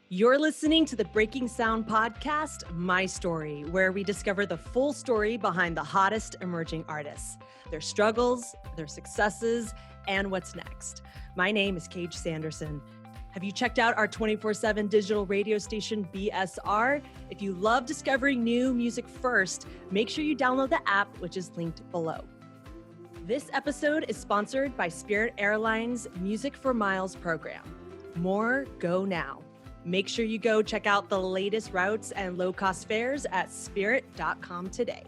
You're listening to the Breaking Sound podcast, My Story, where we discover the full story behind the hottest emerging artists, their struggles, their successes, and what's next. My name is Cage Sanderson. Have you checked out our 24/7 digital radio station, BSR? If you love discovering new music first, make sure you download the app, which is linked below. This episode is sponsored by Spirit Airlines' Music for Miles program. More go now. Make sure you go check out the latest routes and low-cost fares at spirit.com today.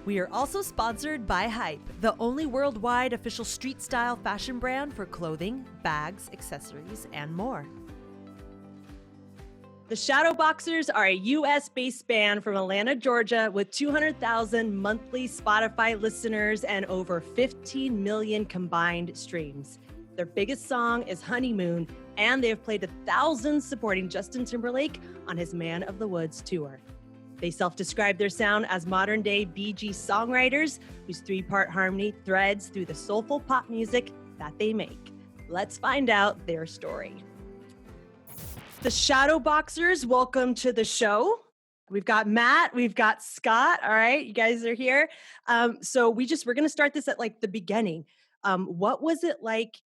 We are also sponsored by Hype, the only worldwide official street-style fashion brand for clothing, bags, accessories, and more. The Shadowboxers are a U.S.-based band from Atlanta, Georgia, with 200,000 monthly Spotify listeners and over 15 million combined streams. Their biggest song is Honeymoon, and they have played to thousands supporting Justin Timberlake on his Man of the Woods tour. They self-describe their sound as modern-day Bee Gees songwriters whose three-part harmony threads through the soulful pop music that they make. Let's find out their story. The Shadowboxers, welcome to the show. We've got Matt, we've got Scott. All right, you guys are here. So we're going to start this at like the beginning. What was it like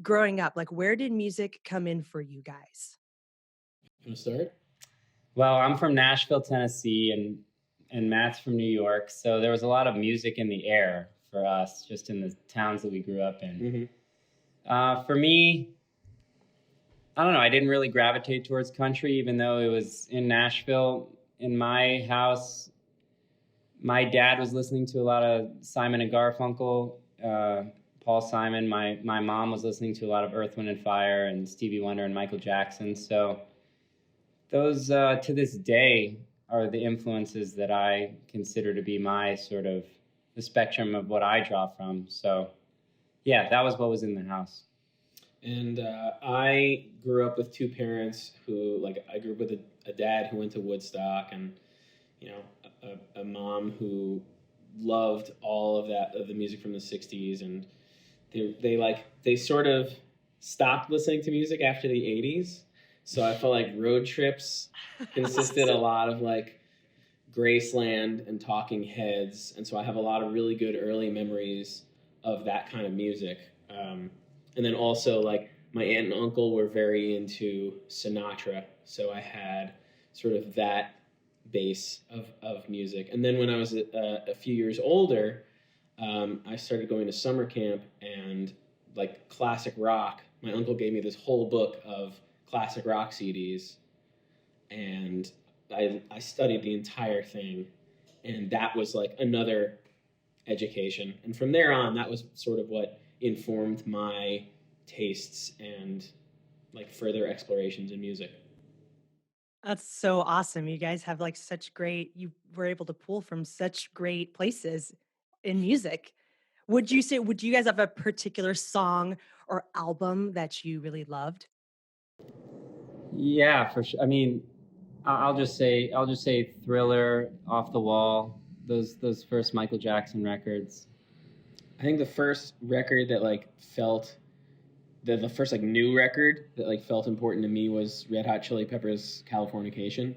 growing up? Like, where did music come in for you guys? You want to start? Well, I'm from Nashville, Tennessee, and Matt's from New York. So there was a lot of music in the air for us, just in the towns that we grew up in. Mm-hmm. For me, I don't know. I didn't really gravitate towards country, even though it was in Nashville. In my house, my dad was listening to a lot of Simon and Garfunkel, Paul Simon. My mom was listening to a lot of Earth, Wind and Fire and Stevie Wonder and Michael Jackson. So those, to this day, are the influences that I consider to be my sort of the spectrum of what I draw from. So yeah, that was what was in the house. And I grew up with two parents who, I grew up with a dad who went to Woodstock, and a mom who loved all of the music from the 60s, and they sort of stopped listening to music after the 80s. So I felt like road trips consisted a lot of Graceland and Talking Heads, and so I have a lot of really good early memories of that kind of music. And then also, my aunt and uncle were very into Sinatra, so I had sort of that base of music. And then when I was a few years older, I started going to summer camp, and classic rock. My uncle gave me this whole book of classic rock CDs, and I studied the entire thing, and that was another education. And from there on, that was sort of what informed my tastes and further explorations in music. That's so awesome. You guys have you were able to pull from such great places in music. Would you guys have a particular song or album that you really loved? Yeah, for sure. I mean, I'll just say Thriller, Off the Wall, those first Michael Jackson records. I think the first record that felt the first new record that felt important to me was Red Hot Chili Peppers' Californication.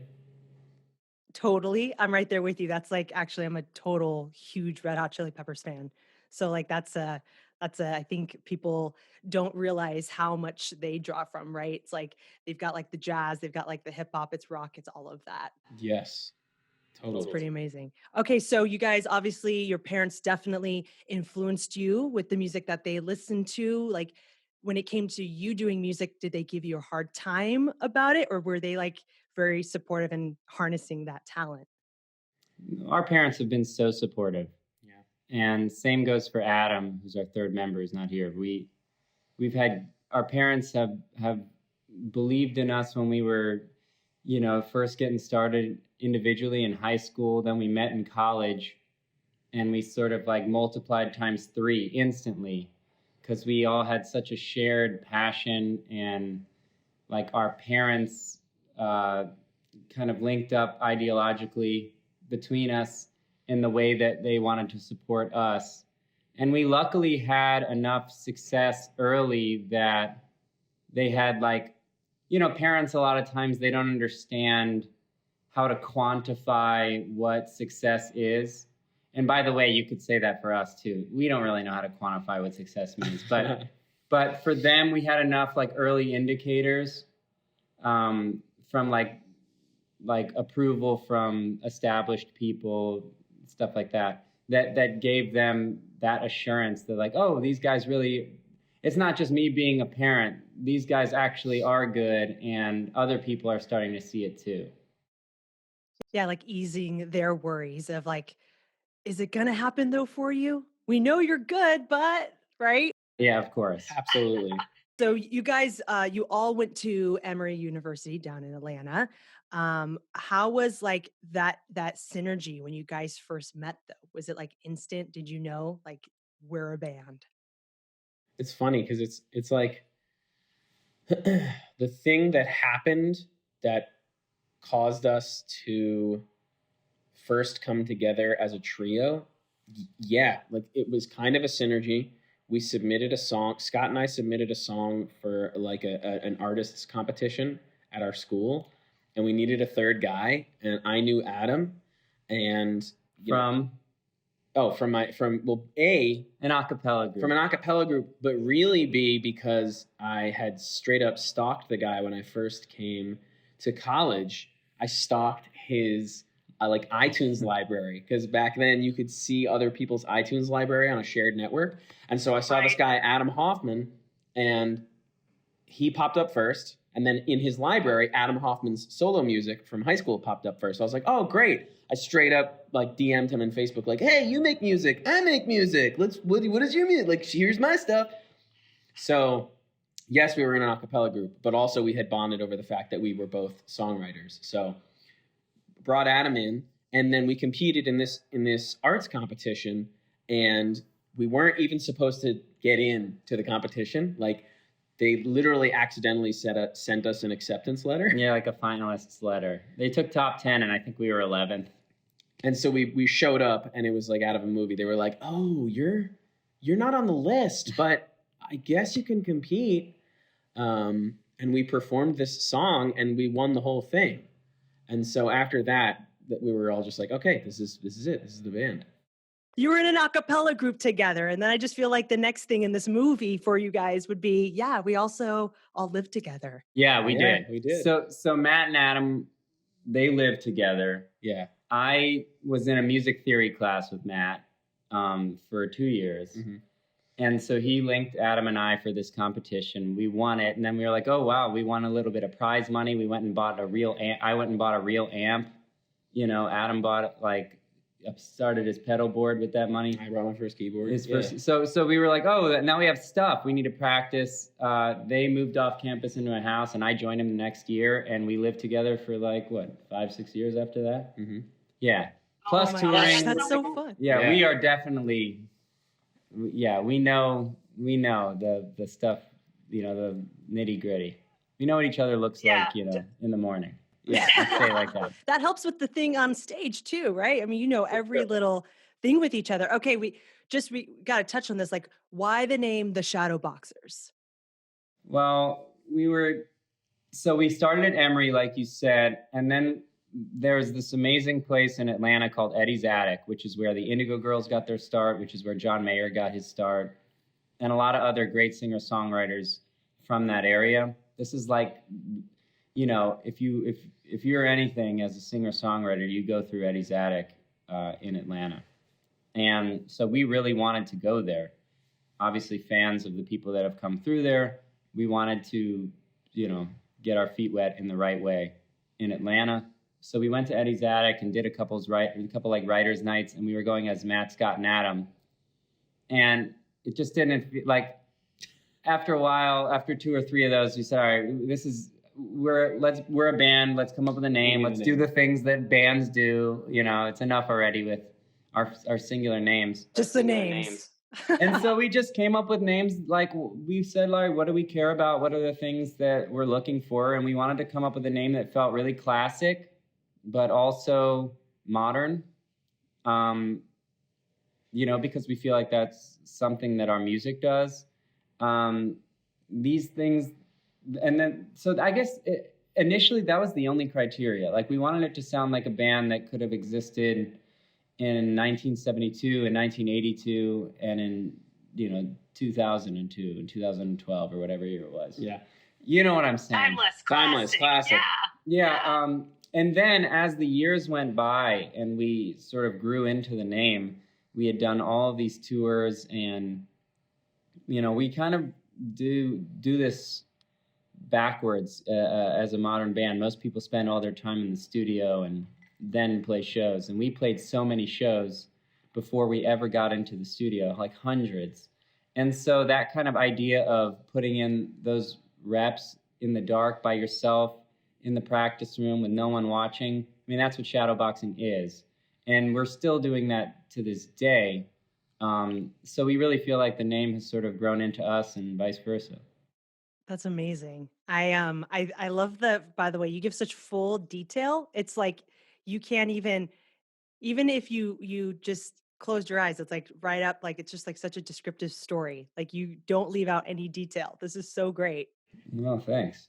Totally. I'm right there with you. That's actually, I'm a total huge Red Hot Chili Peppers fan. So that's I think people don't realize how much they draw from, right? It's they've got the jazz, they've got the hip hop, it's rock, it's all of that. Yes. Totally. It's pretty amazing. Okay, so you guys, obviously your parents definitely influenced you with the music that they listened to. When it came to you doing music, did they give you a hard time about it, or were they very supportive and harnessing that talent? Our parents have been so supportive. Yeah. And same goes for Adam, who's our third member, who's not here. Our parents have believed in us when we were, first getting started individually in high school. Then we met in college, and we sort of multiplied times 3 instantly, because we all had such a shared passion, and our parents kind of linked up ideologically between us in the way that they wanted to support us. And we luckily had enough success early that they had parents, a lot of times they don't understand how to quantify what success is. And by the way, you could say that for us too. We don't really know how to quantify what success means, but for them, we had enough like early indicators from like approval from established people, stuff like that gave them that assurance that like, oh, these guys really, it's not just me being a parent. These guys actually are good, and other people are starting to see it too. Yeah, like easing their worries of like, is it going to happen though for you? We know you're good, but right? Yeah, of course. Absolutely. So you guys, you all went to Emory University down in Atlanta. How was like that synergy when you guys first met though? Was it like instant? Did you know like we're a band? It's funny because it's like the thing that happened that caused us to first come together as a trio. Yeah, like it was kind of a synergy. We submitted a song. Scott and I submitted a song for like an artist's competition at our school, and we needed a third guy. And I knew Adam, and from an acapella group. From an acapella group, but really B, because I had straight up stalked the guy when I first came to college. I stalked his like iTunes library, because back then you could see other people's iTunes library on a shared network. And so I saw this guy, Adam Hoffman, and he popped up first. And then in his library, Adam Hoffman's solo music from high school popped up first. So I was like, oh, great. I straight up like DM'd him on Facebook, like, hey, you make music, I make music. What is your music? Like, here's my stuff. So yes, we were in an a cappella group, but also we had bonded over the fact that we were both songwriters. So brought Adam in, and then we competed in this arts competition, and we weren't even supposed to get in to the competition. Like, they literally accidentally sent us an acceptance letter. Yeah, like a finalist's letter. They took top 10, and I think we were 11th. And so we showed up, and it was like out of a movie. They were like, "Oh, you're not on the list, but I guess you can compete." And we performed this song, and we won the whole thing. And so after that we were all just like, "Okay, this is it. This is the band." You were in an a cappella group together, and then I just feel like the next thing in this movie for you guys would be, yeah, we also all lived together. Yeah, we did. We did. So Matt and Adam, they lived together. Yeah. I was in a music theory class with Matt for 2 years. Mm-hmm. And so he linked Adam and I for this competition. We won it, and then we were like, "Oh wow, we won a little bit of prize money." We went and bought a real amp. I went and bought a real amp. Adam bought started his pedal board with that money. I brought my first keyboard. So we were like, "Oh, now we have stuff. We need to practice." They moved off campus into a house, and I joined him the next year, and we lived together for 5-6 years after that. Mm-hmm. Yeah. Plus touring. Gosh, that's so fun. Yeah, we are definitely. Yeah, we know the stuff, the nitty gritty. We know what each other looks like, in the morning. Yeah, let's say it like that. That helps with the thing on stage too, right? I mean, every little thing with each other. Okay, we got to touch on this. Like, why the name the Shadowboxers? Well, we started at Emory, like you said, and then there's this amazing place in Atlanta called Eddie's Attic, which is where the Indigo Girls got their start, which is where John Mayer got his start, and a lot of other great singer-songwriters from that area. This is like, if you're anything as a singer-songwriter, you go through Eddie's Attic in Atlanta. And so we really wanted to go there. Obviously, fans of the people that have come through there, we wanted to, get our feet wet in the right way in Atlanta. So we went to Eddie's Attic and did a couple writers' nights, and we were going as Matt, Scott, and Adam. And it just didn't feel like, after a while, after 2 or 3 of those, we said, all right, we're a band. Let's come up with a name. Let's do the things that bands do. It's enough already with our singular names. Just the names. And so we just came up with names. Like we said, what do we care about? What are the things that we're looking for? And we wanted to come up with a name that felt really classic, but also modern. Because we feel like that's something that our music does. These things, and then, so I guess initially that was the only criteria. Like we wanted it to sound like a band that could have existed in 1972 and 1982 and in, 2002 and 2012 or whatever year it was. Yeah. You know what I'm saying? Timeless classic. Yeah. And then as the years went by and we sort of grew into the name, we had done all of these tours, and we kind of do this backwards as a modern band. Most people spend all their time in the studio and then play shows, and we played so many shows before we ever got into the studio, like hundreds. And so that kind of idea of putting in those reps in the dark by yourself in the practice room with no one watching, that's what shadowboxing is. And we're still doing that to this day. So we really feel like the name has sort of grown into us and vice versa. That's amazing. I love that, by the way, you give such full detail. It's like you can't even if you just closed your eyes, it's like right up, like it's just like such a descriptive story. Like you don't leave out any detail. This is so great. No, thanks.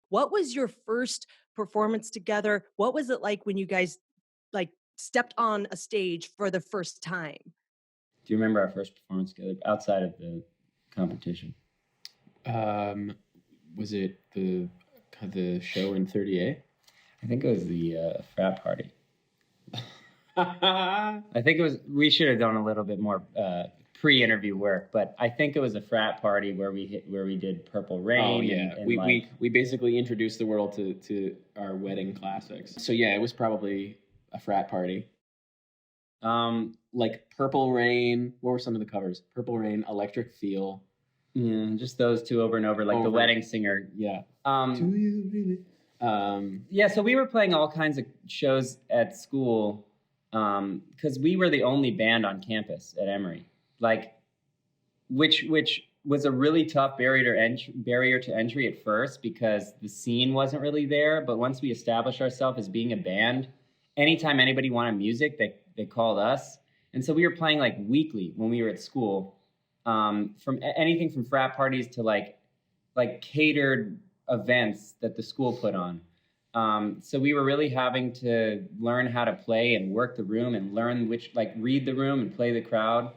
What was your first performance together? What was it like when you guys like stepped on a stage for the first time? Do you remember our first performance together outside of the competition? Was it the show in 30A? I think it was the frat party. I think it was. We should have done a little bit more pre-interview work, but I think it was a frat party where we did Purple Rain. Oh yeah, and we basically introduced the world to our wedding classics. So yeah, it was probably a frat party. Like Purple Rain. What were some of the covers? Purple Rain, Electric Feel. Yeah, just those two over and over, like the wedding singer. Yeah. Do you really? Yeah, so we were playing all kinds of shows at school because we were the only band on campus at Emory. Like, which was a really tough barrier to entry at first because the scene wasn't really there. But once we established ourselves as being a band, anytime anybody wanted music, they called us. And so we were playing like weekly when we were at school, from anything from frat parties to like catered events that the school put on. So we were really having to learn how to play and work the room and learn read the room and play the crowd.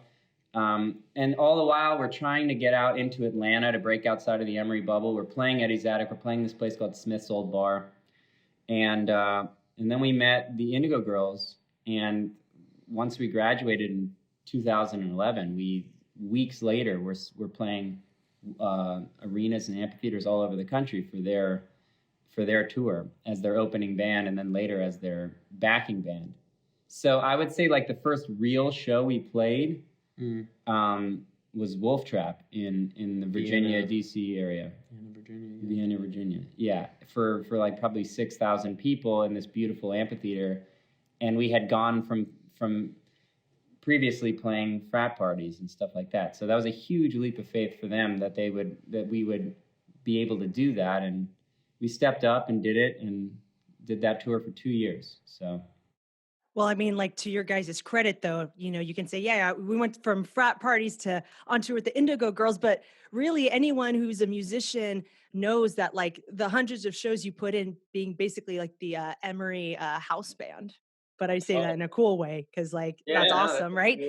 And all the while we're trying to get out into Atlanta to break outside of the Emory bubble. We're playing Eddie's Attic. We're playing this place called Smith's Old Bar. And then we met the Indigo Girls. And once we graduated in 2011, weeks later, we're playing arenas and amphitheaters all over the country for their tour as their opening band, and then later as their backing band. So I would say like the first real show we played was Wolf Trap in the Virginia, D.C. area. Vienna, Virginia. Yeah, for like probably 6,000 people in this beautiful amphitheater, and we had gone from previously playing frat parties and stuff like that. So that was a huge leap of faith for them that we would be able to do that, and we stepped up and did it and did that tour for 2 years. So. Well, I mean, like to your guys' credit, though, you can say, yeah, we went from frat parties to on tour with the Indigo Girls, but really anyone who's a musician knows that like the hundreds of shows you put in being basically like the Emory house band. But I say that in a cool way because that's awesome, right?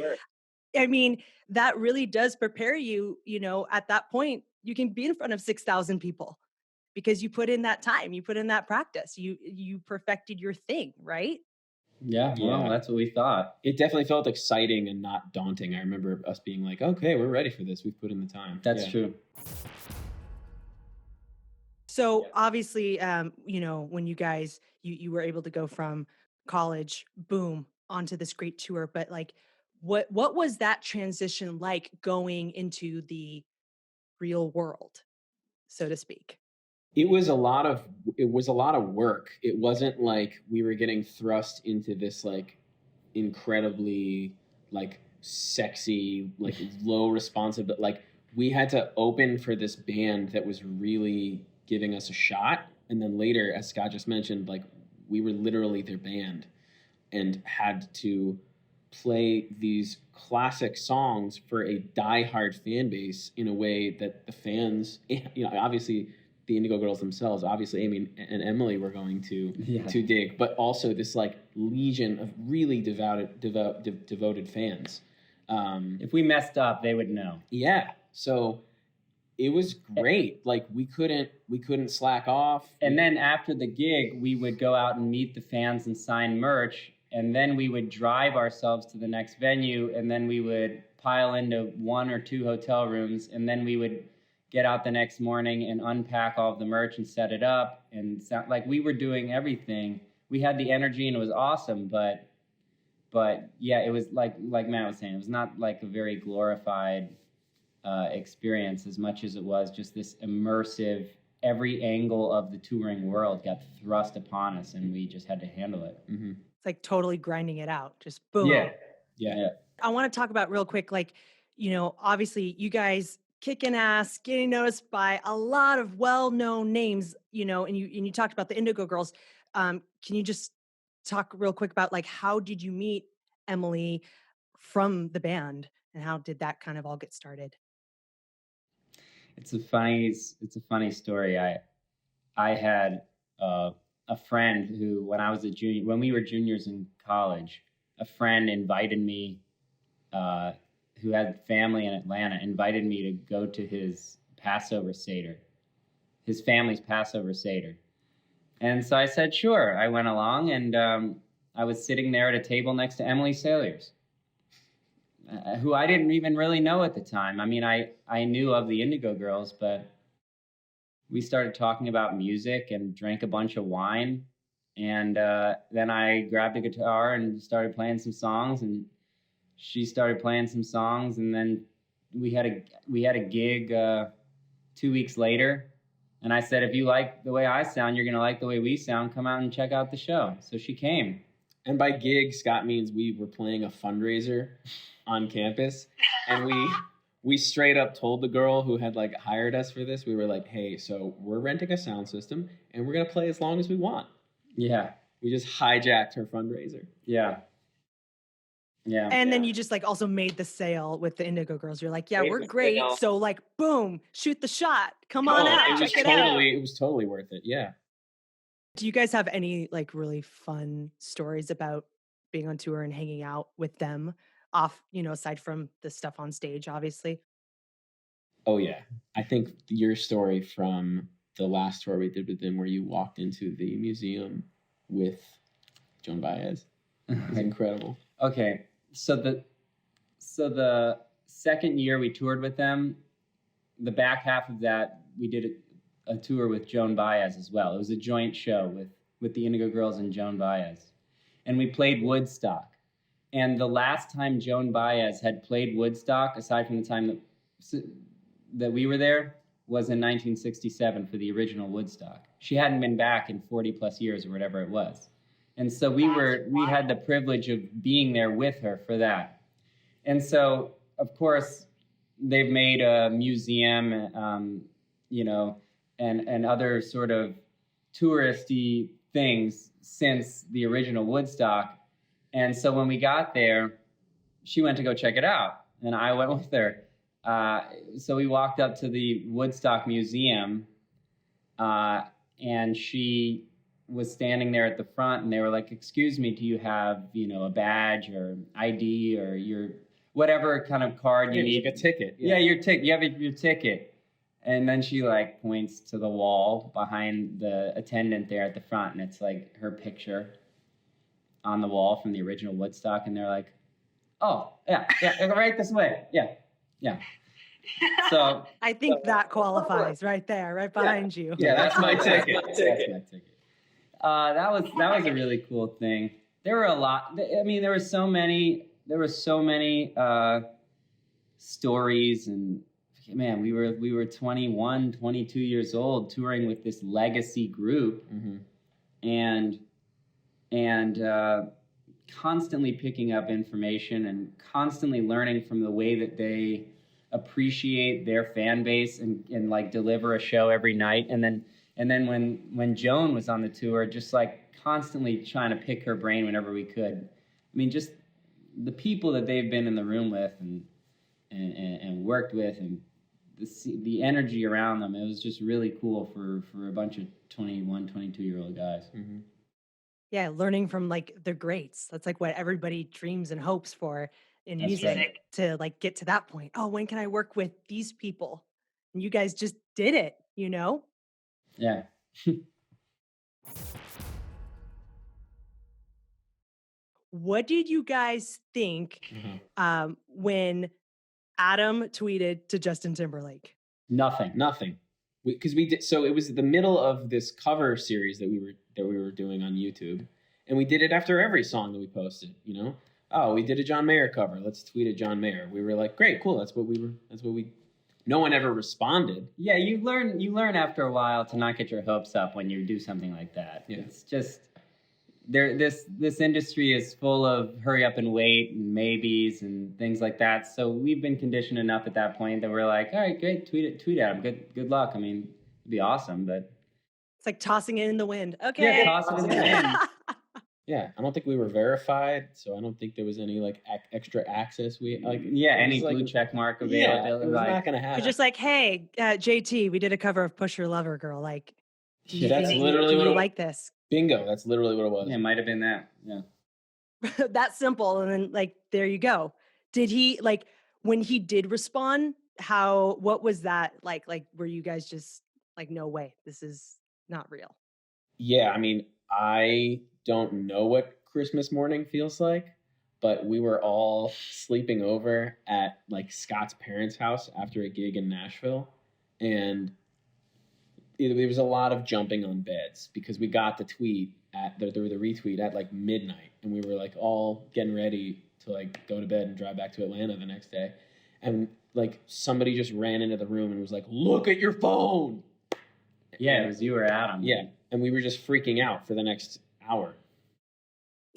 I mean, that really does prepare you, at that point, you can be in front of 6,000 people because you put in that time, you put in that practice, you perfected your thing, right? Yeah, well, that's what we thought. It definitely felt exciting and not daunting. I remember us being like, okay, we're ready for this. We've put in the time. That's true. So obviously, when you guys, you were able to go from college, boom, onto this great tour, but like, what was that transition like going into the real world, so to speak? It was a lot of work. It wasn't like we were getting thrust into this like incredibly like sexy, like low responsibility. Like we had to open for this band that was really giving us a shot. And then later, as Scott just mentioned, like we were literally their band and had to play these classic songs for a diehard fan base in a way that the fans, obviously the Indigo Girls themselves, obviously Amy and Emily were going to dig, but also this like legion of really devoted fans. If we messed up, they would know. Yeah. So it was great. Like we couldn't slack off. And then after the gig, we would go out and meet the fans and sign merch. And then we would drive ourselves to the next venue, and then we would pile into 1 or 2 hotel rooms, and then we would get out the next morning and unpack all of the merch and set it up. And like we were doing everything. We had the energy, and it was awesome. But yeah, it was like Matt was saying, it was not like a very glorified experience as much as it was just this immersive. Every angle of the touring world got thrust upon us, and we just had to handle it. Mm-hmm. It's like totally grinding it out. Just boom. Yeah. I want to talk about real quick, like, obviously you guys kicking ass, getting noticed by a lot of well-known names, and you talked about the Indigo Girls. Can you just talk real quick about like, how did you meet Emily from the band, and how did that kind of all get started? It's a funny story. I had a friend who, when we were juniors in college, a friend invited me, who had family in Atlanta, invited me to go to his Passover Seder, his family's Passover Seder. And so I said, sure. I went along, and I was sitting there at a table next to Emily Saliers, who I didn't even really know at the time. I mean, I knew of the Indigo Girls, but we started talking about music and drank a bunch of wine. And then I grabbed a guitar and started playing some songs, and she started playing some songs. And then we had a gig 2 weeks later. And I said, if you like the way I sound, you're going to like the way we sound. Come out and check out the show. So she came. And by gig, Scott means we were playing a fundraiser on campus. And we straight up told the girl who had like hired us for this, we were like, hey, so we're renting a sound system and we're going to play as long as we want. Yeah. We just hijacked her fundraiser. Yeah. Yeah. And then you just like also made the sale with the Indigo Girls. You're like, yeah, we're great. So like, boom, shoot the shot. Come on out. Check it out. It was totally worth it. Yeah. Do you guys have any like really fun stories about being on tour and hanging out with them off, aside from the stuff on stage, obviously? Oh yeah. I think your story from the last tour we did with them, where you walked into the museum with Joan Baez, is incredible. Okay. So the second year we toured with them, the back half of that, we did a tour with Joan Baez as well. It was a joint show with the Indigo Girls and Joan Baez. And we played Woodstock. And the last time Joan Baez had played Woodstock, aside from the time that we were there, was in 1967 for the original Woodstock. She hadn't been back in 40 plus years or whatever it was. And so we had the privilege of being there with her for that. And so, of course, they've made a museum, and other sort of touristy things since the original Woodstock. And so when we got there, she went to go check it out, and I went with her. So we walked up to the Woodstock Museum, and she was standing there at the front, and they were like, excuse me, do you have, a badge or ID or your whatever kind of card you need? Like a ticket. Yeah, your ticket. You have your ticket. And then she like points to the wall behind the attendant there at the front, and it's like her picture on the wall from the original Woodstock. And they're like, oh, yeah, right this way. Yeah. So I think that qualifies right there, right behind you. Yeah, that's my ticket. That's my ticket. That was a really cool thing. There were a lot. I mean, there were so many stories, and man, we were 21, 22 years old, touring with this legacy group, and constantly picking up information and constantly learning from the way that they appreciate their fan base and like deliver a show every night. And then when Joan was on the tour, just like constantly trying to pick her brain whenever we could. I mean, just the people that they've been in the room with and worked with, and the energy around them, it was just really cool for a bunch of 21, 22-year-old guys. Mm-hmm. Yeah, learning from like the greats. That's like what everybody dreams and hopes for in music, to like get to that point. Oh, when can I work with these people? And you guys just did it, you know? Yeah. What did you guys think when Adam tweeted to Justin Timberlake? Nothing. Because we did, so it was the middle of this cover series that we were doing on YouTube, and we did it after every song that we posted. You know, oh, we did a John Mayer cover. Let's tweet at John Mayer. We were like, great, cool. That's what we. No one ever responded. Yeah, you learn after a while to not get your hopes up when you do something like that. Yeah. It's just this industry is full of hurry up and wait and maybes and things like that. So we've been conditioned enough at that point that we're like, all right, great, tweet at him. Good luck. I mean, it'd be awesome, but it's like tossing it in the wind. Okay. Yeah, toss it in the wind. Yeah, I don't think we were verified, so I don't think there was any like extra access. Any blue check mark available. Yeah, it was not going to happen. You're just like, hey, JT, we did a cover of Push Your Lover Girl. Like, that's literally what you like this. Bingo, that's literally what it was. Yeah, it might have been that. Yeah. That simple. And then like, there you go. Did he, like, when he did respond, what was that like? Like, were you guys just like, no way, this is not real? Yeah, I mean, I don't know what Christmas morning feels like, but we were all sleeping over at like Scott's parents' house after a gig in Nashville. And there was a lot of jumping on beds because we got the tweet the retweet at like midnight, and we were like all getting ready to like go to bed and drive back to Atlanta the next day. And like somebody just ran into the room and was like, look at your phone. Yeah, it was you or Adam. Yeah. And we were just freaking out for the next hour.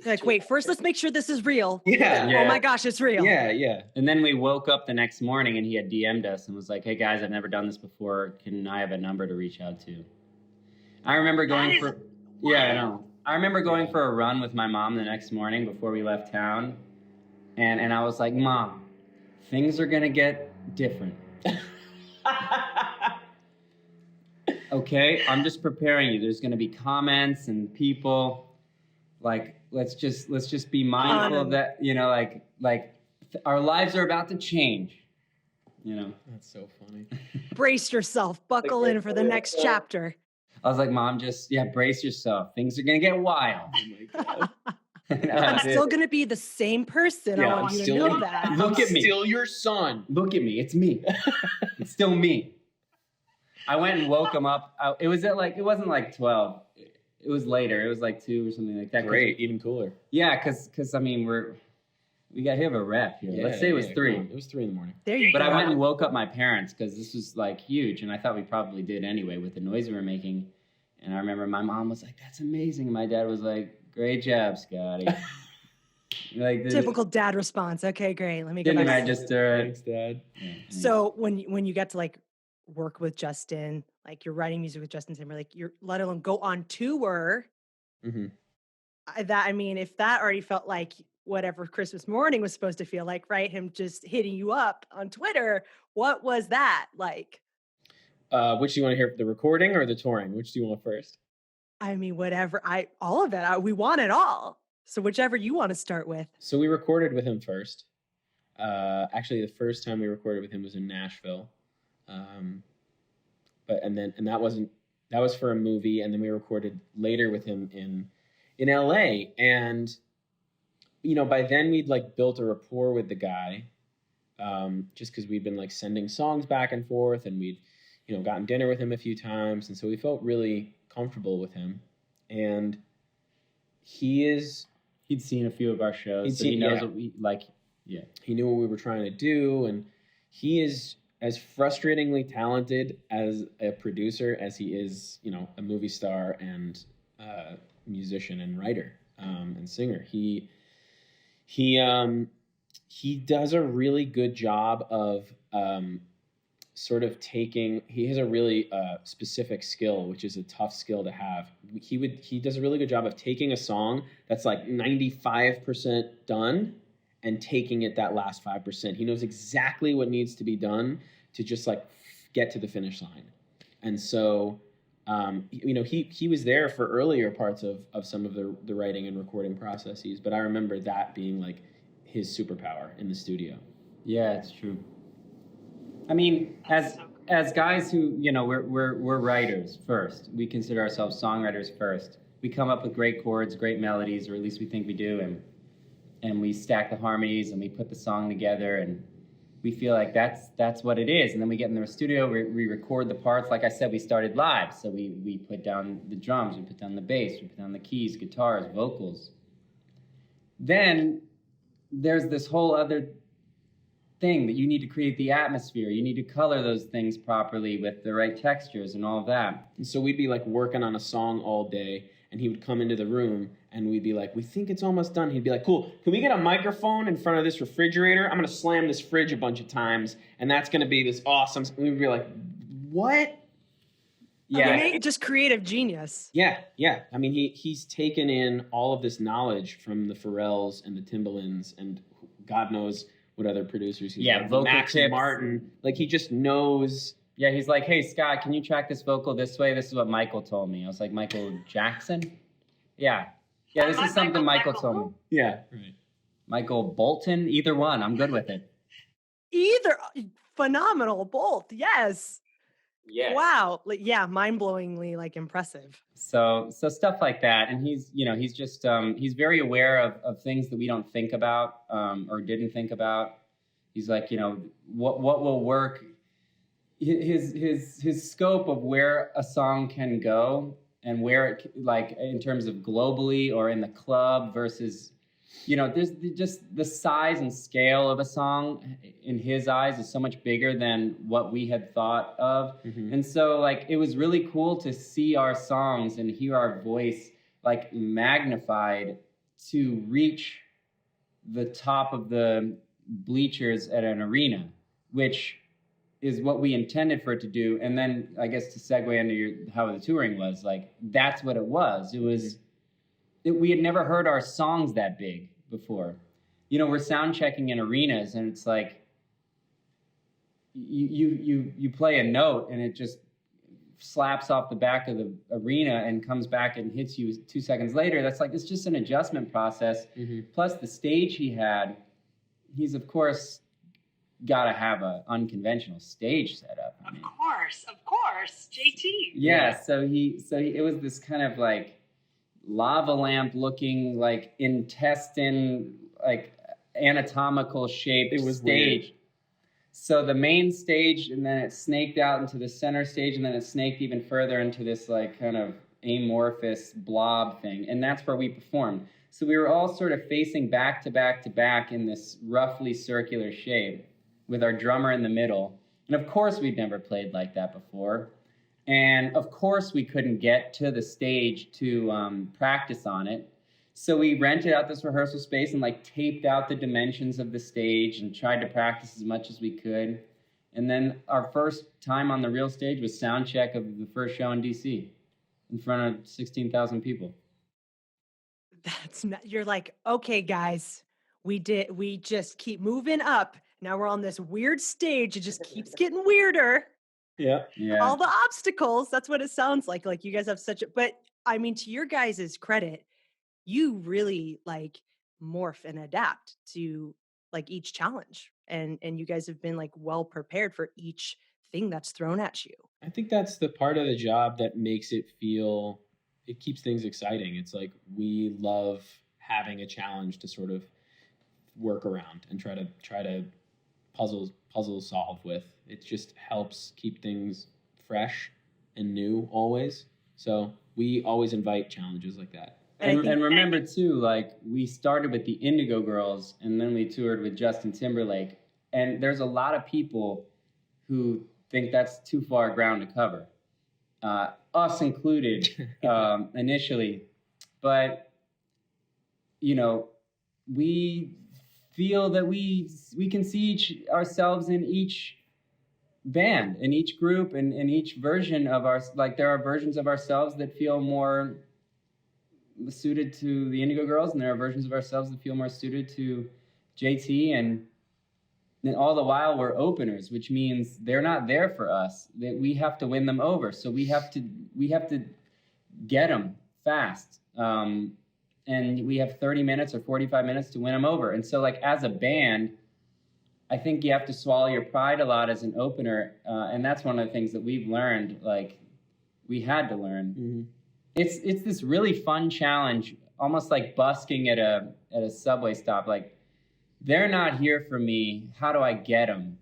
Like, wait, first let's make sure this is real. Yeah. Oh my gosh, it's real. Yeah. And then we woke up the next morning and he had DM'd us and was like, hey guys, I've never done this before. Can I have a number to reach out to? I remember going for... Yeah, I know. I remember going for a run with my mom the next morning before we left town. And I was like, Mom, things are going to get different. Okay, I'm just preparing you. There's going to be comments and people. Like, let's just be mindful of that. You know, like our lives are about to change. You know, that's so funny. Brace yourself. Buckle in for the next chapter. I was like, Mom, just brace yourself. Things are gonna get wild. Oh my God. I'm still gonna be the same person. Yeah, I want you to know that. Look at me. Still your son. Look at me. It's me. It's still me. I went and woke him up. It wasn't like 12. It was later. It was like 2 or something like that. Great, even cooler. Yeah, because I mean we got hit of a rep here. Yeah, Let's say it was 3. It was 3 in the morning. There you go. But I went and woke up my parents because this was like huge, and I thought we probably did anyway with the noise we were making. And I remember my mom was like, "That's amazing." And my dad was like, "Great job, Scotty." Like typical dad response. Okay, great. Let me go back. back. Thanks, Dad. Yeah, so when you get to like work with Justin, like you're writing music with Justin Timberlake, you're let alone go on tour. Mm-hmm. If that already felt like whatever Christmas morning was supposed to feel like, right? Him just hitting you up on Twitter. What was that like? Which do you want to hear, the recording or the touring? Which do you want first? I mean, whatever. All of it. We want it all. So whichever you want to start with. So we recorded with him first. Actually, the first time we recorded with him was in Nashville. That was for a movie, and then we recorded later with him in LA. And you know, by then we'd like built a rapport with the guy, just because we'd been like sending songs back and forth, and we'd gotten dinner with him a few times, and so we felt really comfortable with him. And he'd seen a few of our shows, so he knows what we like. Yeah, he knew what we were trying to do, and he is as frustratingly talented as a producer as he is, a movie star and musician and writer and singer. He does a really good job of he has a really specific skill, which is a tough skill to have. He does a really good job of taking a song that's like 95% done and taking it that last 5%. He knows exactly what needs to be done to just like get to the finish line. And so, he was there for earlier parts of some of the writing and recording processes, but I remember that being like his superpower in the studio. Yeah, it's true. I mean, as guys who, we're writers first. We consider ourselves songwriters first. We come up with great chords, great melodies, or at least we think we do, and we stack the harmonies and we put the song together, and we feel like that's what it is. And then we get in the studio, we record the parts. Like I said, we started live, so we put down the drums, we put down the bass, we put down the keys, guitars, vocals. Then there's this whole other thing that you need to create the atmosphere. You need to color those things properly with the right textures and all of that. And so we'd be like working on a song all day, and he would come into the room and we'd be like, we think it's almost done. He'd be like, cool, can we get a microphone in front of this refrigerator? I'm going to slam this fridge a bunch of times, and that's going to be this awesome. And we'd be like, what? Yeah. Just creative genius. Yeah. I mean, he's taken in all of this knowledge from the Pharrells and the Timbalands and God knows what other producers he's vocal Max tips. Martin. Like, he just knows. Yeah, he's like, hey, Scott, can you track this vocal this way? This is what Michael told me. I was like, Michael Jackson? Yeah, this is something Michael told me. Yeah, right. Michael Bolton? Either one. I'm good with it. Either. Phenomenal. Both. Yes. Yeah. Wow. Yeah, mind-blowingly, impressive. So stuff like that. And he's just, he's very aware of things that we don't think about or didn't think about. He's like, what will work. His scope of where a song can go and where it, like in terms of globally or in the club versus, there's just the size and scale of a song in his eyes is so much bigger than what we had thought of. Mm-hmm. And so it was really cool to see our songs and hear our voice magnified to reach the top of the bleachers at an arena, which is what we intended for it to do. And then I guess to segue into how the touring was, that's what it was. It was, we had never heard our songs that big before. We're sound checking in arenas and it's like, you play a note and it just slaps off the back of the arena and comes back and hits you 2 seconds later. That's it's just an adjustment process. Mm-hmm. Plus the stage he had, he's of course got to have an unconventional stage setup. Of course, JT. Yeah, so it was this kind of lava lamp looking intestine anatomical shaped stage. Weird. So the main stage, and then it snaked out into the center stage, and then it snaked even further into this kind of amorphous blob thing, and that's where we performed. So we were all sort of facing back to back to back in this roughly circular shape, with our drummer in the middle. And of course, we'd never played like that before. And of course, we couldn't get to the stage to practice on it. So we rented out this rehearsal space and taped out the dimensions of the stage and tried to practice as much as we could. And then our first time on the real stage was sound check of the first show in DC in front of 16,000 people. That's not, you're okay, guys, we just keep moving up. Now we're on this weird stage. It just keeps getting weirder. Yeah. All the obstacles. That's what it sounds like. You guys have but I mean, to your guys' credit, you really morph and adapt to each challenge. And you guys have been well prepared for each thing that's thrown at you. I think that's the part of the job that makes it keeps things exciting. It's we love having a challenge to sort of work around and try to puzzle solve with. It just helps keep things fresh and new always. So we always invite challenges like that. And remember too, we started with the Indigo Girls and then we toured with Justin Timberlake. And there's a lot of people who think that's too far ground to cover. Us included, initially. But, we feel that we can see ourselves in each band, in each group, and in each version of there are versions of ourselves that feel more suited to the Indigo Girls, and there are versions of ourselves that feel more suited to JT, and then all the while we're openers, which means they're not there for us. That we have to win them over. So we have to get them fast. And we have 30 minutes or 45 minutes to win them over. And so like as a band, I think you have to swallow your pride a lot as an opener. And that's one of the things that we've learned, like we had to learn. Mm-hmm. It's this really fun challenge, almost like busking at a subway stop. Like, they're not here for me. How do I get them?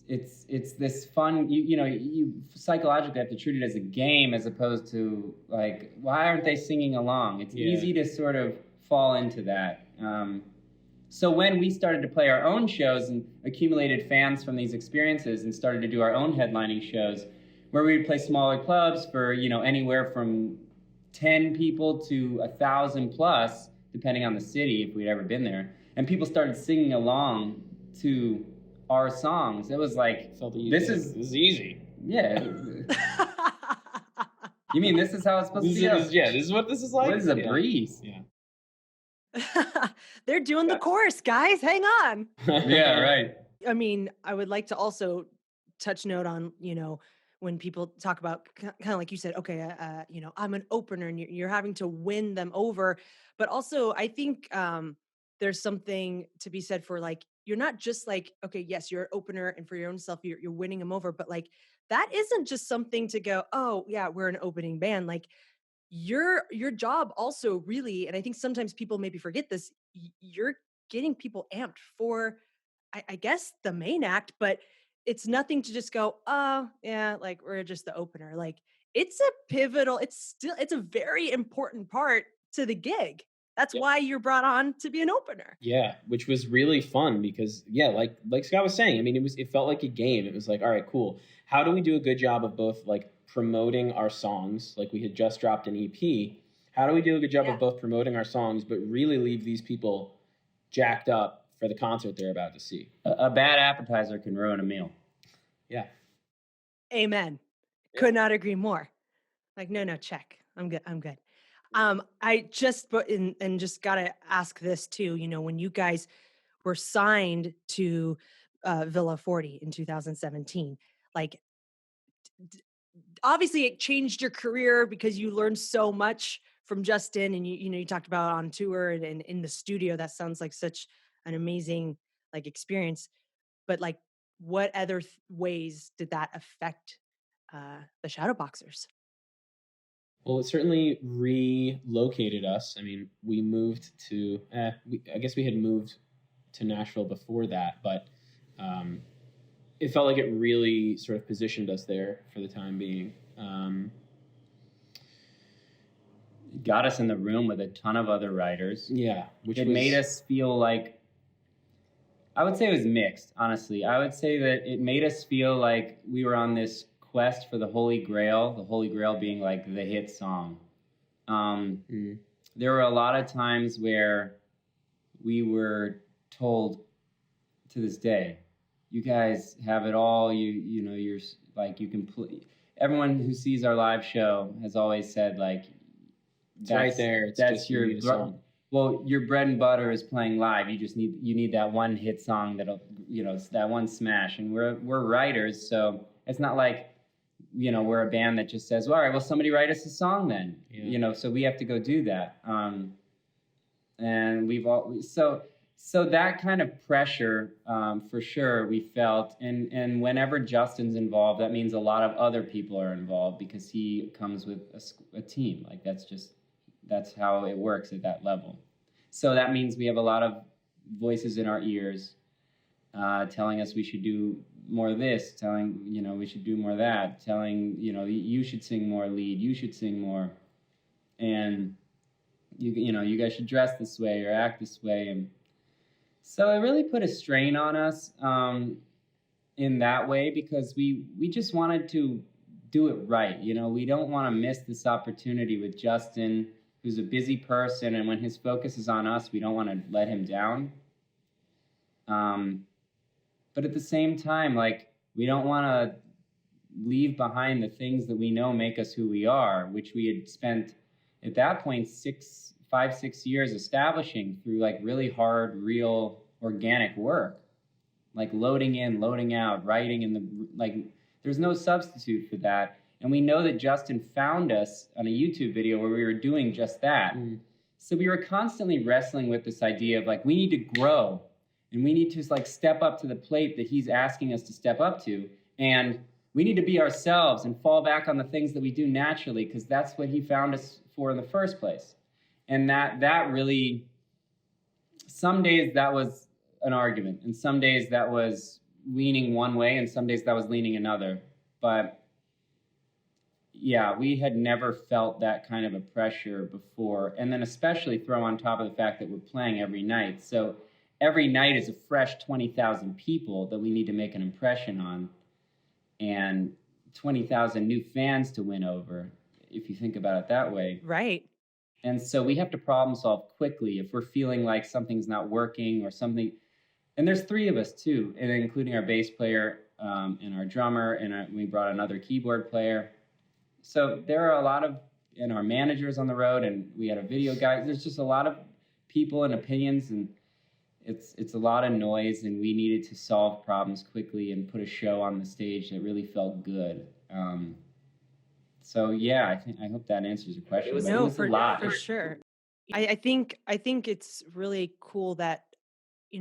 It's this fun, you psychologically have to treat it as a game as opposed to like, why aren't they singing along? It's easy to sort of fall into that. So when we started to play our own shows and accumulated fans from these experiences and started to do our own headlining shows, where we would play smaller clubs for, anywhere from 10 people to 1,000 plus, depending on the city, if we'd ever been there. And people started singing along to our songs. It was like, this is easy. Yeah. You mean this is how it's supposed to be? This is what this is like? This is a breeze. Yeah. They're doing the chorus, guys. Hang on. Yeah, right. I mean, I would like to also touch note on, when people talk about kind of like you said, okay, I'm an opener and you're having to win them over. But also, I think there's something to be said for like, you're not just like, okay, yes, you're an opener and for your own self, you're winning them over. But like, that isn't just something to go, oh yeah, we're an opening band. Like your job also really, and I think sometimes people maybe forget this, you're getting people amped for, I guess, the main act, but it's nothing to just go, oh yeah, like we're just the opener. Like it's a pivotal, it's a very important part to the gig. That's why you're brought on to be an opener. Yeah, which was really fun because like Scott was saying, I mean, it felt like a game. It was like, all right, cool. How do we do a good job of both like promoting our songs? Like we had just dropped an EP. How do we do a good job of both promoting our songs, but really leave these people jacked up for the concert they're about to see? A bad appetizer can ruin a meal. Yeah. Amen. Yeah. Could not agree more. Like, no, check. I'm good. I just just gotta ask this too. When you guys were signed to Villa 40 in 2017, like obviously it changed your career because you learned so much from Justin, and you talked about on tour and in the studio. That sounds like such an amazing like experience. But like, what other ways did that affect the Shadowboxers? Well, it certainly relocated us. I mean, we moved to, I guess we had moved to Nashville before that, but it felt like it really sort of positioned us there for the time being. Got us in the room with a ton of other writers. Yeah. It made us feel like, I would say it was mixed, honestly. I would say that it made us feel like we were on this quest for the Holy Grail being like the hit song. There were a lot of times where we were told to this day, you guys have it all, you're like, you can play. Everyone who sees our live show has always said like, that's right there. It's that's just your song. Well, your bread and butter is playing live. You need that one hit song that'll, that one smash. And we're writers, so it's not like, we're a band that just says, well, all right, well, somebody write us a song then. Yeah. So we have to go do that. And we've all so that kind of pressure, for sure, we felt. And whenever Justin's involved, that means a lot of other people are involved because he comes with a team. Like that's how it works at that level. So that means we have a lot of voices in our ears telling us we should do more of this, telling, we should do more of that, telling, you should sing more lead, you should sing more. And, you guys should dress this way or act this way. And so it really put a strain on us in that way because we just wanted to do it right. We don't want to miss this opportunity with Justin, who's a busy person, and when his focus is on us, we don't want to let him down. But at the same time, like, we don't want to leave behind the things that we know make us who we are, which we had spent at that point 5-6 years establishing through like really hard, real organic work, like loading in, loading out, writing in the, like, there's no substitute for that. And we know that Justin found us on a YouTube video where we were doing just that. So we were constantly wrestling with this idea of like, we need to grow and we need to like step up to the plate that he's asking us to step up to. And we need to be ourselves and fall back on the things that we do naturally, because that's what he found us for in the first place. And that really, some days that was an argument, and some days that was leaning one way, and some days that was leaning another. But yeah, we had never felt that kind of a pressure before. And then especially throw on top of the fact that we're playing every night. So every night is a fresh 20,000 people that we need to make an impression on, and 20,000 new fans to win over, if you think about it that way. Right. And so we have to problem solve quickly if we're feeling like something's not working or something. And there's 3 of us too, and including our bass player and our drummer, and we brought another keyboard player. So there are a lot of, and our managers on the road, and we had a video guy. There's just a lot of people and opinions, and it's a lot of noise, and we needed to solve problems quickly and put a show on the stage that really felt good. So yeah, I hope that answers your question. It was a lot for sure. I think it's really cool that,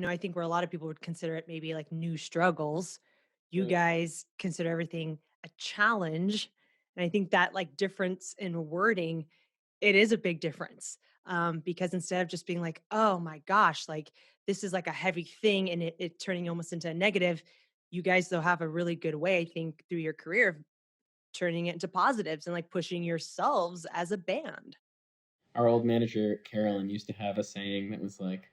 I think where a lot of people would consider it maybe like new struggles, you guys consider everything a challenge. And I think that like difference in wording, it is a big difference. Because instead of just being like, oh my gosh, like this is like a heavy thing and it turning almost into a negative, you guys though have a really good way, I think, through your career of turning it into positives and like pushing yourselves as a band. Our old manager, Carolyn, used to have a saying that was like,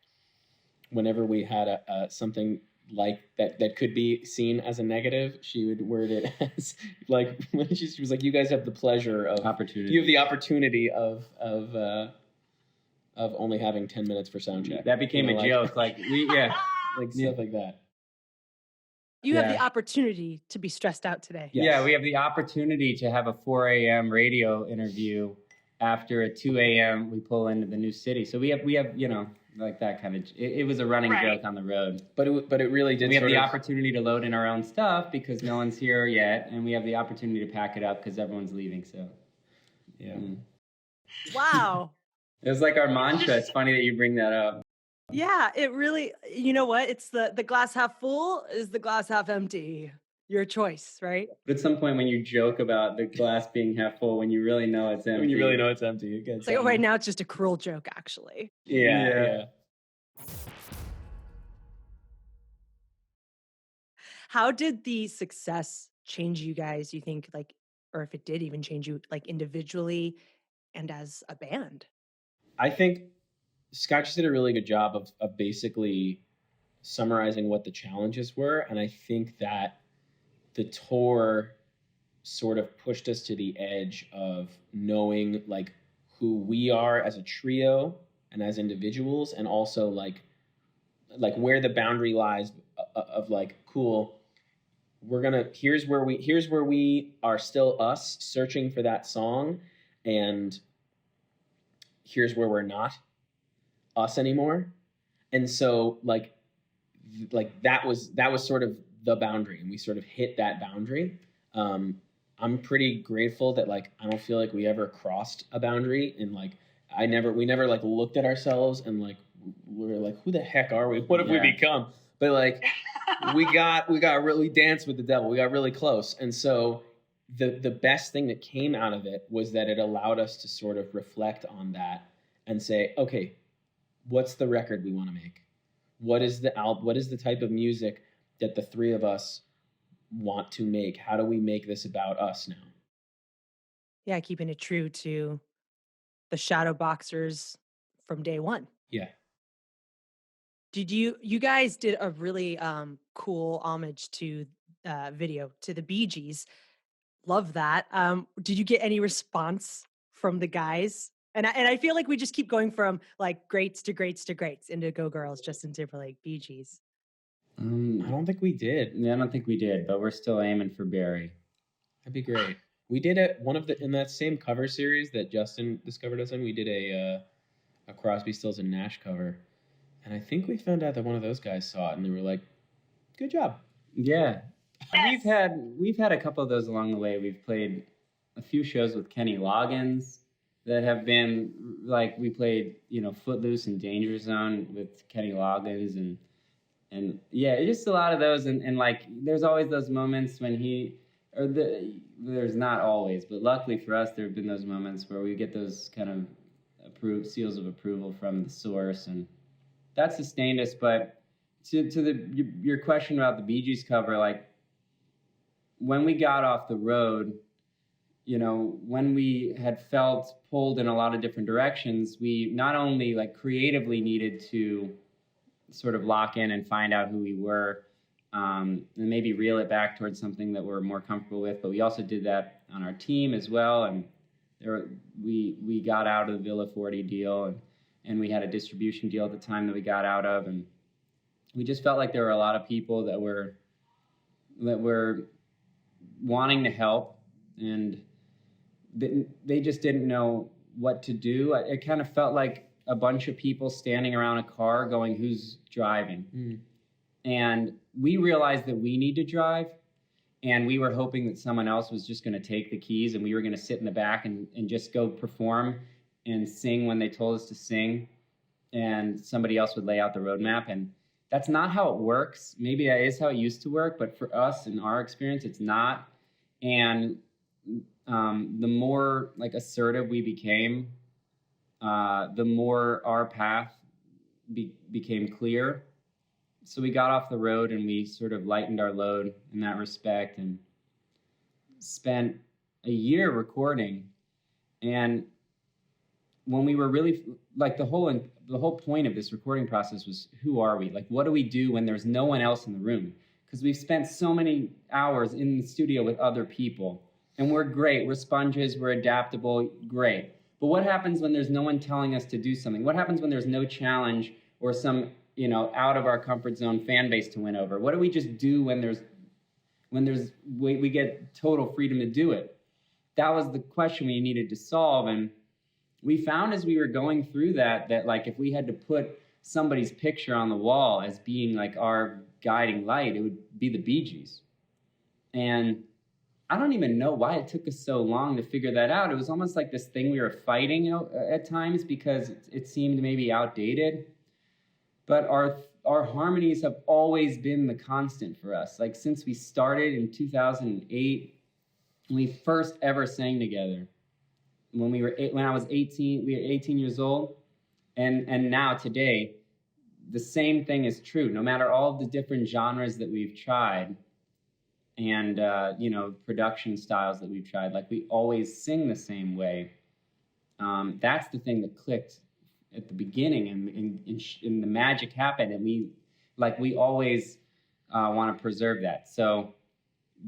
whenever we had something like that could be seen as a negative, she would word it as like, when she was like, you guys have the pleasure of opportunity. You have the opportunity of only having 10 minutes for sound check. That became a joke. Like stuff like that. You have the opportunity to be stressed out today. Yes. Yeah, we have the opportunity to have a 4 a.m. radio interview after at 2 a.m. we pull into the new city. So we have like that kind of. It was a running joke on the road. But it really did. We have the opportunity to load in our own stuff because no one's here yet, and we have the opportunity to pack it up because everyone's leaving. So yeah. Wow. It was like our mantra. It's funny that you bring that up. Yeah, it really, you know what? It's the glass half full is the glass half empty. Your choice, right? But at some point when you joke about the glass being half full, when you really know it's empty. When you really know it's empty. It's like, right now it's just a cruel joke, actually. Yeah. How did the success change you guys, you think, like, or if it did even change you, like, individually and as a band? I think Scott just did a really good job of basically summarizing what the challenges were. And I think that the tour sort of pushed us to the edge of knowing like who we are as a trio and as individuals, and also like where the boundary lies of like, cool, here's where we are still us searching for that song, and here's where we're not us anymore. And so like that was sort of the boundary, and we sort of hit that boundary. I'm pretty grateful that like I don't feel like we ever crossed a boundary, and like we never like looked at ourselves and like we were like, who the heck are we? What have we become? But like we danced with the devil. We got really close. And so the best thing that came out of it was that it allowed us to sort of reflect on that and say, okay, what's the record we want to make? What is the type of music that the 3 of us want to make? How do we make this about us now? Yeah, keeping it true to the Shadowboxers from day one. Yeah. You guys did a really cool homage to video to the Bee Gees. Love that. Did you get any response from the guys? And I feel like we just keep going from like greats to greats to greats into Go Girls, Justin Timberlake, Bee Gees. I don't think we did. Yeah, I don't think we did, but we're still aiming for Barry. That'd be great. We did in that same cover series that Justin discovered us in. We did a Crosby, Stills and Nash cover. And I think we found out that one of those guys saw it, and they were like, "Good job." Yeah. Yes. We've had a couple of those along the way. We've played a few shows with Kenny Loggins that have been like, we played, Footloose and Danger Zone with Kenny Loggins, and yeah, it's just a lot of those, and like there's always those moments when there's not always, but luckily for us there have been those moments where we get those kind of seals of approval from the source, and that sustained us. But your question about the Bee Gees cover, like when we got off the road, when we had felt pulled in a lot of different directions, we not only like creatively needed to sort of lock in and find out who we were, and maybe reel it back towards something that we're more comfortable with, but we also did that on our team as well. And we got out of the Villa 40 deal, and we had a distribution deal at the time that we got out of, and we just felt like there were a lot of people that were wanting to help, and they just didn't know what to do. It kind of felt like a bunch of people standing around a car going, "Who's driving?" Mm. And we realized that we need to drive, and we were hoping that someone else was just going to take the keys, and we were going to sit in the back and just go perform and sing when they told us to sing, and somebody else would lay out the roadmap. And that's not how it works. Maybe that is how it used to work, but for us, in our experience, it's not. And the more like assertive we became, the more our path became clear. So we got off the road and we sort of lightened our load in that respect, and spent a year recording. And when we were really like the whole point of this recording process was, who are we? Like, what do we do when there's no one else in the room? Because we've spent so many hours in the studio with other people, and we're great. We're sponges. We're adaptable. Great. But what happens when there's no one telling us to do something? What happens when there's no challenge or some, out of our comfort zone fan base to win over? What do we just do when we get total freedom to do it? That was the question we needed to solve. And we found as we were going through that like if we had to put somebody's picture on the wall as being like our guiding light, it would be the Bee Gees. And I don't even know why it took us so long to figure that out. It was almost like this thing we were fighting at times because it seemed maybe outdated. But our harmonies have always been the constant for us. Like since we started in 2008, when we first ever sang together, when I was 18, we were 18 years old, and now today, the same thing is true. No matter all of the different genres that we've tried, and production styles that we've tried, like we always sing the same way. That's the thing that clicked at the beginning, and the magic happened, and we always want to preserve that. So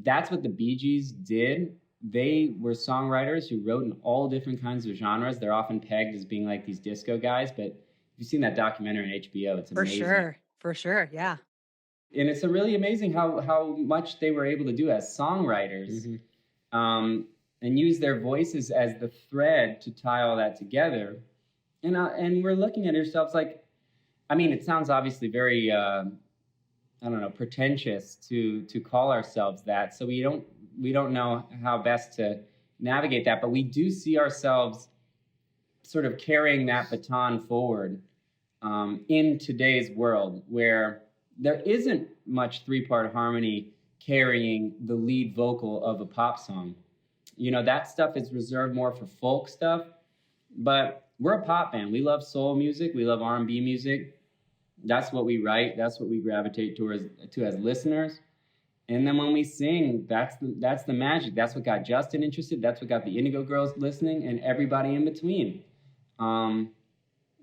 that's what the Bee Gees did. They were songwriters who wrote in all different kinds of genres. They're often pegged as being like these disco guys, but if you've seen that documentary on HBO, it's amazing. For sure, yeah. And it's really amazing how much they were able to do as songwriters, mm-hmm. And use their voices as the thread to tie all that together. And we're looking at ourselves like, I mean, it sounds obviously very, pretentious to call ourselves that. So we don't know how best to navigate that, but we do see ourselves sort of carrying that baton forward in today's world, where there isn't much three-part harmony carrying the lead vocal of a pop song. That stuff is reserved more for folk stuff, but we're a pop band. We love soul music. We love R&B music. That's what we write. That's what we gravitate to as listeners. And then when we sing, that's the magic. That's what got Justin interested. That's what got the Indigo Girls listening, and everybody in between.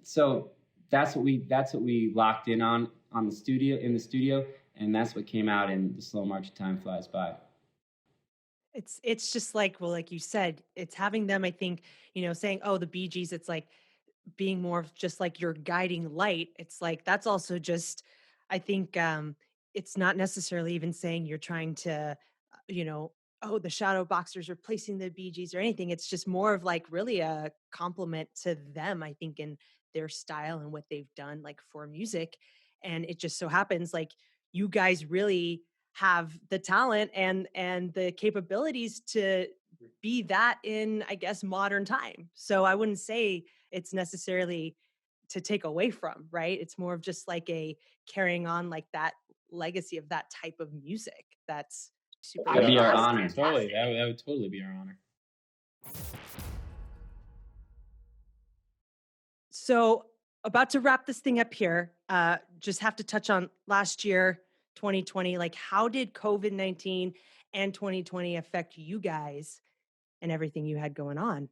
So that's what we locked in on in the studio, and that's what came out in The Slow March of Time Flies By. It's just like, well, like you said, it's having them, I think, saying, oh, the Bee Gees, it's like being more of just like your guiding light. It's like, that's also just, I think, it's not necessarily even saying you're trying to, oh, the Shadowboxers replacing the Bee Gees or anything. It's just more of like really a compliment to them, I think, and their style and what they've done like for music. And it just so happens like you guys really have the talent and the capabilities to be that in, I guess, modern time. So I wouldn't say it's necessarily to take away from, right? It's more of just like a carrying on like that legacy of that type of music. That's super. That'd be our that's honor. Totally, that would totally be our honor. So, about to wrap this thing up here. Just have to touch on last year, 2020. Like, how did COVID-19 and 2020 affect you guys and everything you had going on?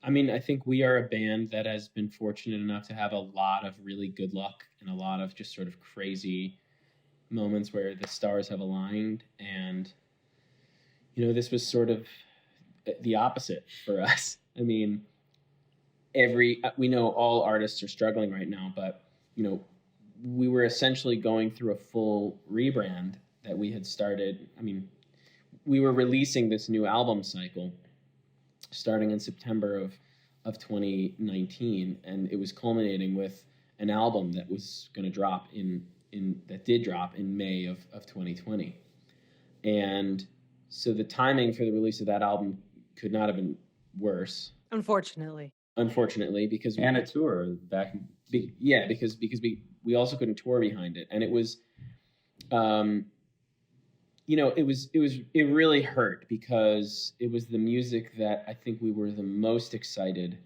I mean, I think we are a band that has been fortunate enough to have a lot of really good luck and a lot of just sort of crazy moments where the stars have aligned. And, this was sort of the opposite for us. I mean, we know all artists are struggling right now, but, we were essentially going through a full rebrand that we had started. I mean, we were releasing this new album cycle starting in September of 2019, and it was culminating with an album that was going to drop that did drop in May of 2020. And so the timing for the release of that album could not have been worse. Unfortunately, because and a tour back. Because we also couldn't tour behind it, and it was, it really hurt because it was the music that I think we were the most excited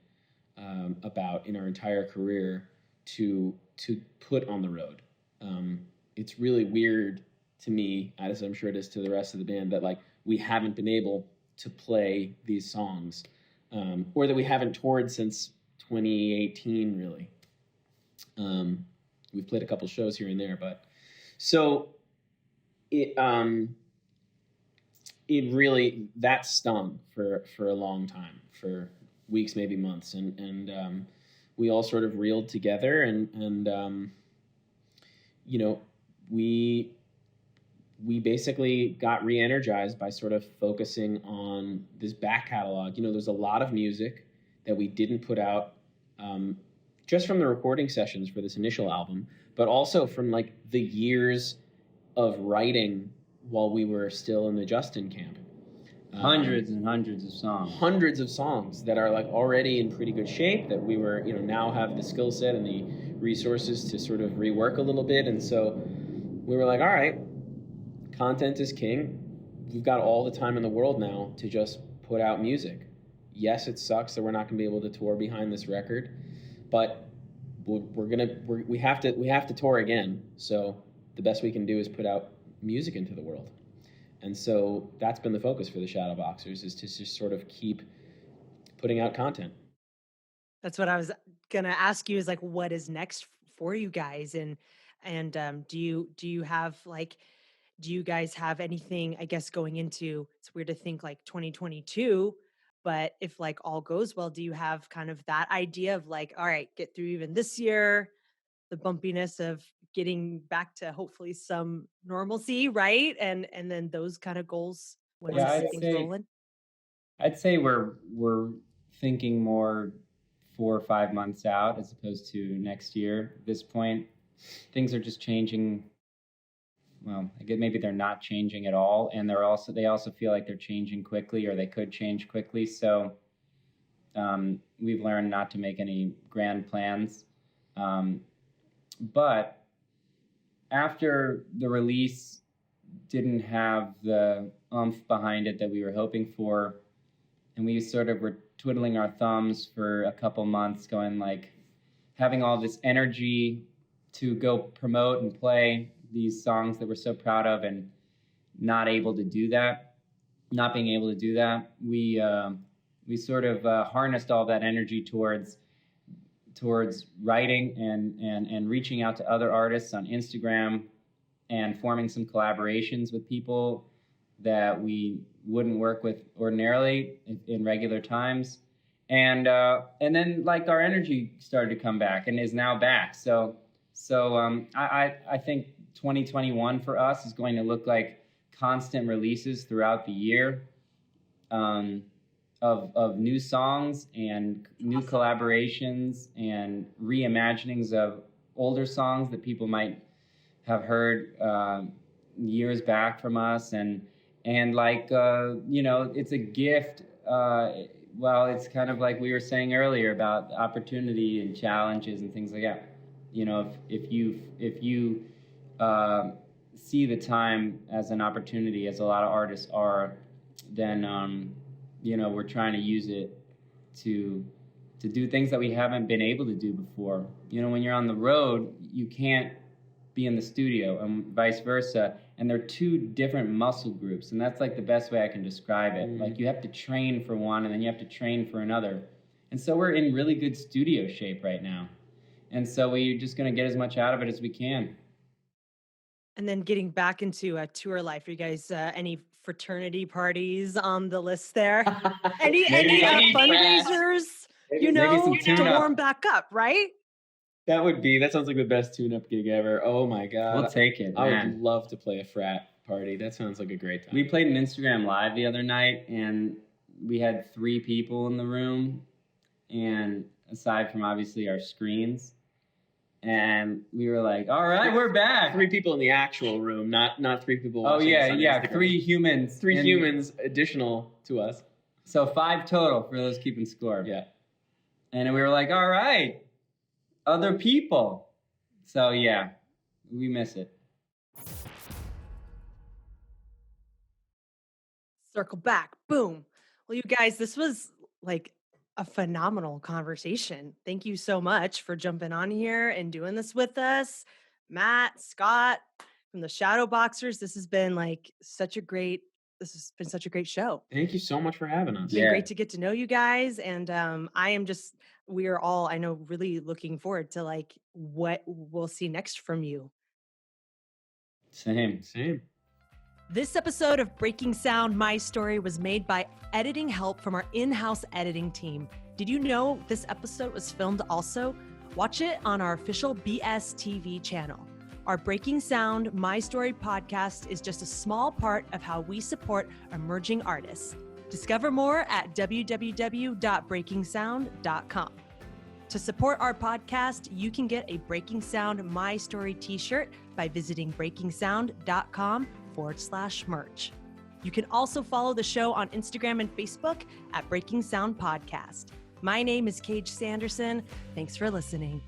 about in our entire career to put on the road. It's really weird to me, as I'm sure it is to the rest of the band, that like we haven't been able to play these songs, or that we haven't toured since 2018. Really, we've played a couple shows here and there, but so. It really, that stung for a long time, for weeks, maybe months, and we all sort of reeled together, and we basically got re-energized by sort of focusing on this back catalog. There's a lot of music that we didn't put out, just from the recording sessions for this initial album, but also from like the years of writing while we were still in the Justin camp. Hundreds and hundreds of songs. Hundreds of songs that are like already in pretty good shape, that we were, now have the skill set and the resources to sort of rework a little bit. And so we were like, all right, content is king. We've got all the time in the world now to just put out music. Yes, it sucks that we're not gonna be able to tour behind this record, but we have to tour again. So the best we can do is put out music into the world. And so that's been the focus for the Shadowboxers, is to just sort of keep putting out content. That's what I was going to ask you, is like, what is next for you guys? And do you have like, do you guys have anything, I guess, going into, it's weird to think like 2022, but if like all goes well, do you have kind of that idea of like, all right, get through even this year, the bumpiness of getting back to hopefully some normalcy, right? And then those kind of goals when things rolling. I'd say we're thinking more 4 or 5 months out as opposed to next year. At this point, things are just changing. Well, I guess maybe they're not changing at all, and they also feel like they're changing quickly, or they could change quickly. So we've learned not to make any grand plans. But after the release didn't have the oomph behind it that we were hoping for, and we sort of were twiddling our thumbs for a couple months, going like, having all this energy to go promote and play these songs that we're so proud of, and not being able to do that, we sort of harnessed all that energy towards writing and reaching out to other artists on Instagram, and forming some collaborations with people that we wouldn't work with ordinarily in regular times. And then like our energy started to come back and is now back. So I think 2021 for us is going to look like constant releases throughout the year. of new songs and new collaborations and reimaginings of older songs that people might have heard years back from us, and like it's a gift. Well, it's kind of like we were saying earlier about opportunity and challenges and things like that. If you see the time as an opportunity, as a lot of artists are, then we're trying to use it to do things that we haven't been able to do before. When you're on the road, you can't be in the studio, and vice versa. And they're two different muscle groups, and that's like the best way I can describe it. Like you have to train for one, and then you have to train for another. And so we're in really good studio shape right now. And so we're just going to get as much out of it as we can. And then getting back into tour life, are you guys any fraternity parties on the list there? any fundraisers, to warm back up, right? That sounds like the best tune-up gig ever. Oh my God. We'll take it, man. I would love to play a frat party. That sounds like a great time. We played an Instagram Live the other night, and we had 3 people in the room, and aside from obviously our screens. And we were like, all right, we're back. 3 people in the actual room, not 3 people watching. Oh, yeah, Instagram. 3 humans. 3 humans additional to us. So 5 total for those keeping score. Yeah. And we were like, all right, other people. So, yeah, we miss it. Circle back. Boom. Well, you guys, this was like a phenomenal conversation. Thank you so much for jumping on here and doing this with us. Matt, Scott from the Shadowboxers. This has been such a great show. Thank you so much for having us. It's been great to get to know you guys. And we are all, I know, really looking forward to what we'll see next from you. Same. This episode of Breaking Sound, My Story, was made by editing help from our in-house editing team. Did you know this episode was filmed also? Watch it on our official BSTV channel. Our Breaking Sound, My Story podcast is just a small part of how we support emerging artists. Discover more at www.breakingsound.com. To support our podcast, you can get a Breaking Sound My Story t-shirt by visiting breakingsound.com/merch. You can also follow the show on Instagram and Facebook at Breaking Sound Podcast. My name is Cage Sanderson. Thanks for listening.